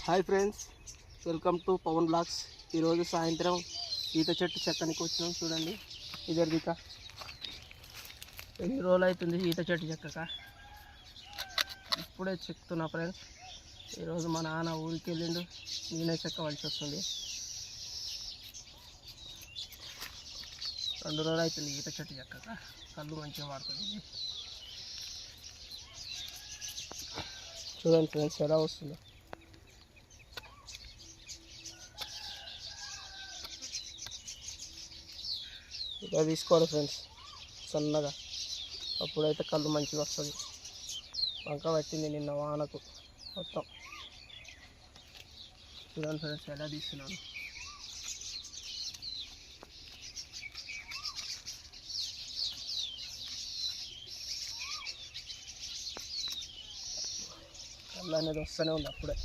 Hi friends, welcome to Pavan blogs. ఈరోజు సాయంత్రం ఈత చెట్టు చెక్కనికి వచ్చినాం. చూడండి ఇదర్దిక ఎన్ని రోజులు అవుతుంది ఈత చెట్టు చెక్కక. ఇప్పుడే చెక్కుతున్నా ఫ్రెండ్స్. ఈరోజు మా నాన్న ఊరికి వెళ్ళిండు, నేనే చెక్కవలసి వస్తుంది. 2 రోజులు అవుతుంది ఈత చెట్టు చెక్కక. కళ్ళు మంచిగా వాడుతుంది. చూడండి ఫ్రెండ్స్ ఎలా వస్తుందో. ఇలా తీసుకోవాలి ఫ్రెండ్స్ సన్నగా, అప్పుడైతే కళ్ళు మంచిగా వస్తుంది. వంక పట్టింది నిన్న వానకు మొత్తం. చూడండి ఫ్రెండ్స్ ఎలా తీస్తున్నాను. కళ్ళు అనేది వస్తూనే ఉంది అప్పుడే.